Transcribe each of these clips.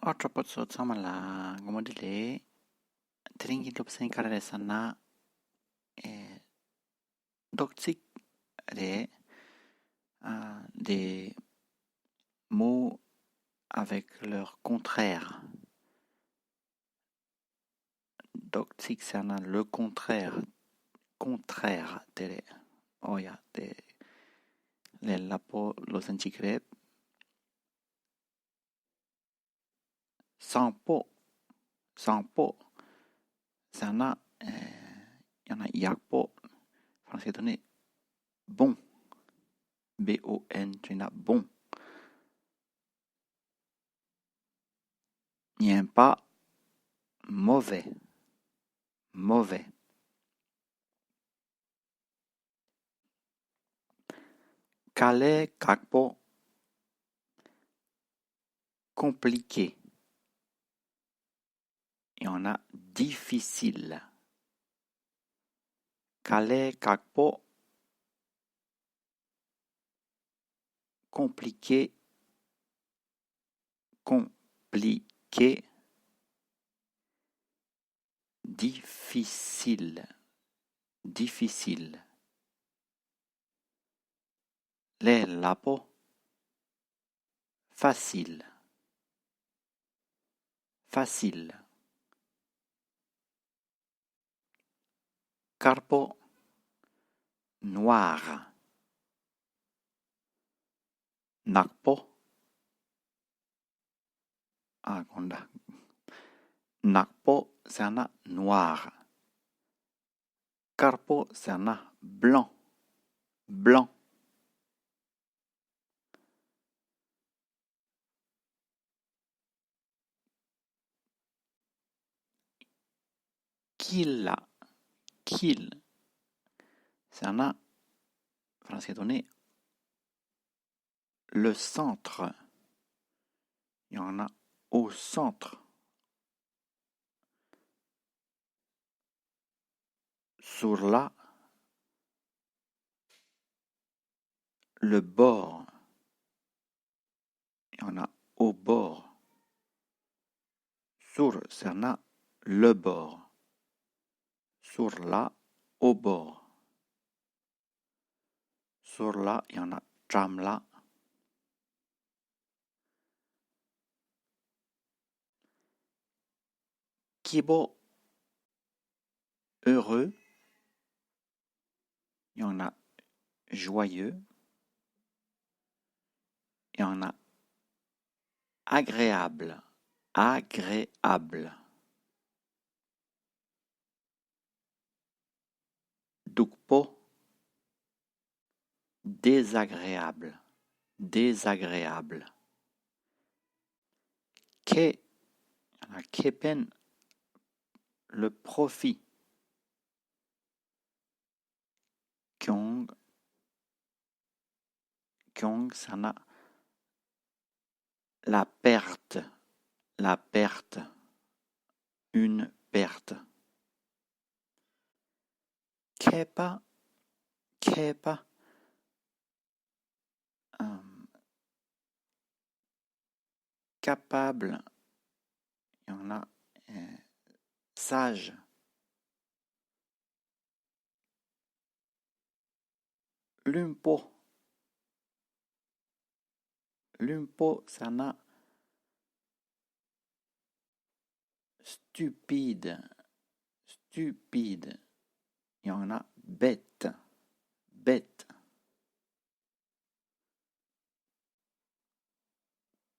Otro pozzo samala ngomodile tringi lupsen karare sana toxic des mots avec leur contraire. Toxic sana le contraire tere oya te le lapo los anchicret sans po sana yana yakpo français donné bon B-O-N trina bon n'ien pas mauvais Kale kakpo compliqué. Il y en a difficile. Kale kakpo compliqué. Difficile. Le lapo facile. Carpo noir. Nakpo gonda. Nakpo sana noir. Carpo sana blanc. Kill. Sana français donné le centre. Il y en a au centre. Sur la, le bord. Il y en a au bord. Sur, sana le bord. Sur la, au bord. Sur la, il y en a tram la. Kibo, heureux. Il y en a joyeux. Il y en a agréable. Dukpo, désagréable. Ke, kepen, le profit. Kyong, sana la perte. Une perte. Kepa, capable. Il y en a sage. Lumpo, sana stupide. Il y en a bête.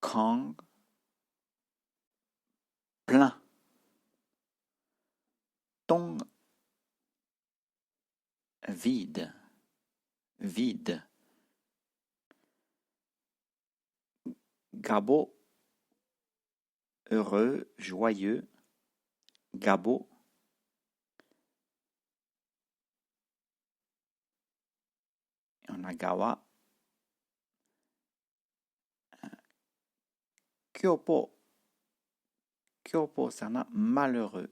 Kang, plein. Tong, vide. Gabo, heureux, joyeux. Gabo. Il y en a gawa. Kyopo, sana malheureux.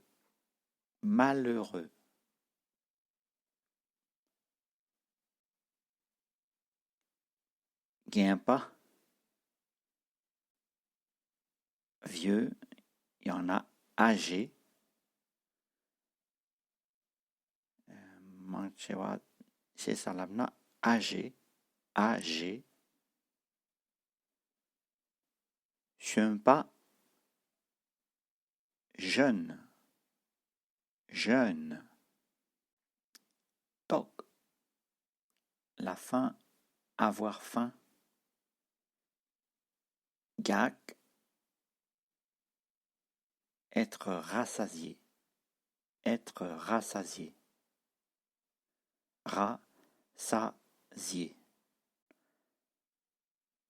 Gienpa, vieux, il y en a âgé. Manchewa chez Salamna, âgé, âgé. Pas jeune, jeune. Tok, la faim, avoir faim. Gak, être rassasié, être rassasié. Rassasié.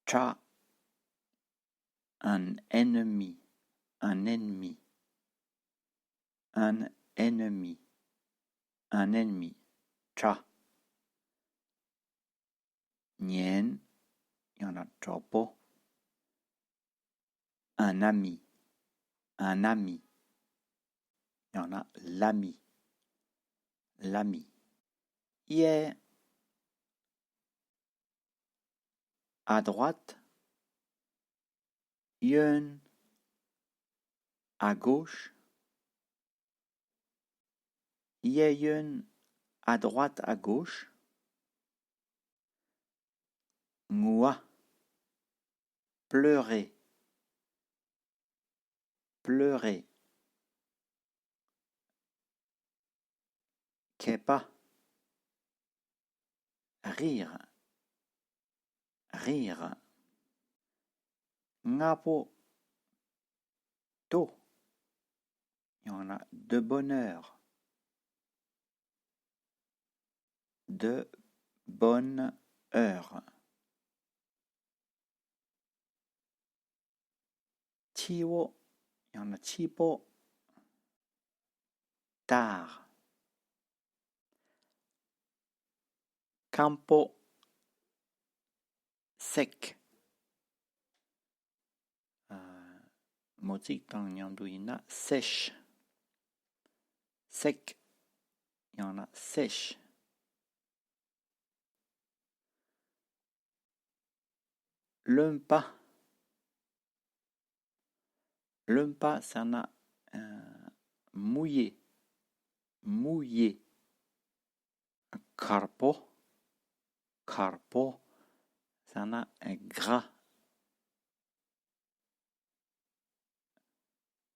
Cha, un ennemi, un ennemi, un ennemi, un ennemi. Cha. Nien, il y en a chopo. Un ami, un ami. Il y en a l'ami, l'ami. Hier, à droite, yun, à gauche, yun, à droite, à gauche, ngua, pleurer, pleurer, kepa, rire, rire, ngapo, to, il y en a de bonheur, de bonne heure. Chiwo, il y en a chipo, tard. Campo, sec. Mozik tang nyanduina, sèche. Sec, il y en a sèche. Lumpa. Lumpa, ça en a mouillé. Mouillé. Carpo. Carpo, ça en a un gras.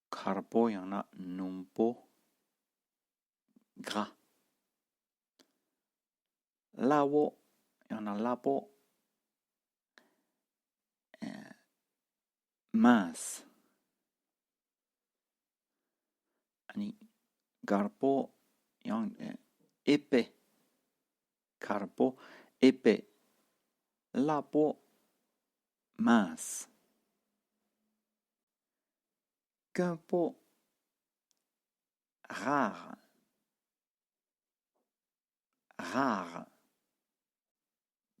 Carpo, il y en a numpo. Gras. Lawo, il y en a lapo. Mince. Ani garpo, il y en a épais. Carpo, épais. Lapo, mince. Campo, rare. Rare.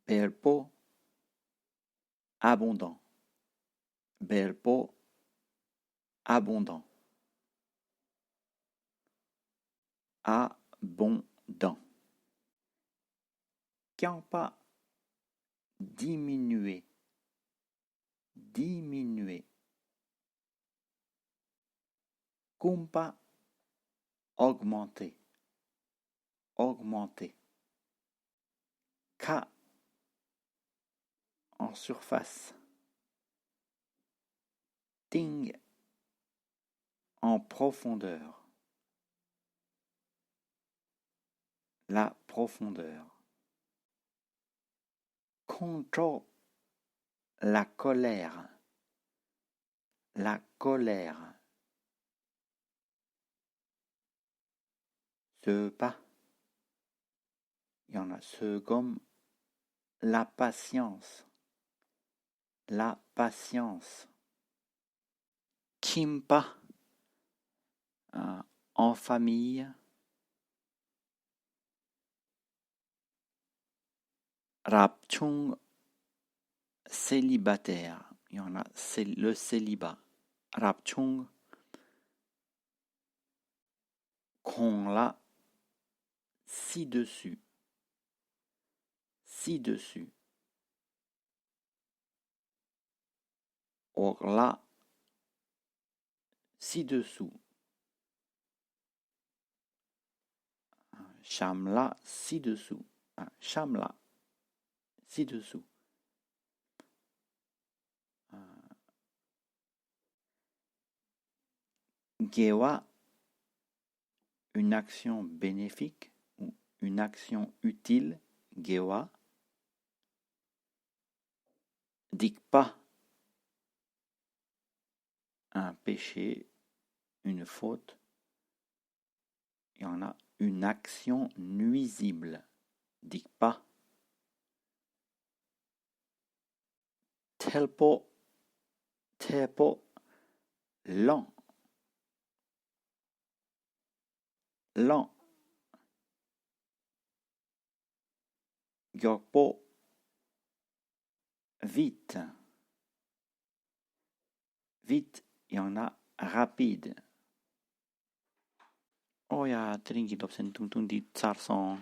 Belpo, abondant. Belpo, abondant. Abondant. Campa, diminuer. Diminuer. Kumpa, augmenter. Augmenter. Ka, en surface. Ting, en profondeur. La profondeur. Control, la colère. La colère. Ce pas. Il y en a ce comme la patience. La patience. Kimpa, en famille. Rapchung, célibataire. Il y en a, c'est le célibat. Rapchung, qu'on l'a ci-dessus. Ci-dessus. Or là, ci-dessous. Chamla, ci-dessous. Chamla, ci-dessous. Gewa, une action bénéfique ou une action utile. Gewa. Dikpa, un péché, une faute. Il y en a une action nuisible. Dikpa. Telpo, tepo, lent. Lent. Gyokpo, vite. Vite, il y en a rapide. Oh ja, dringend op zijn toen die tsar song.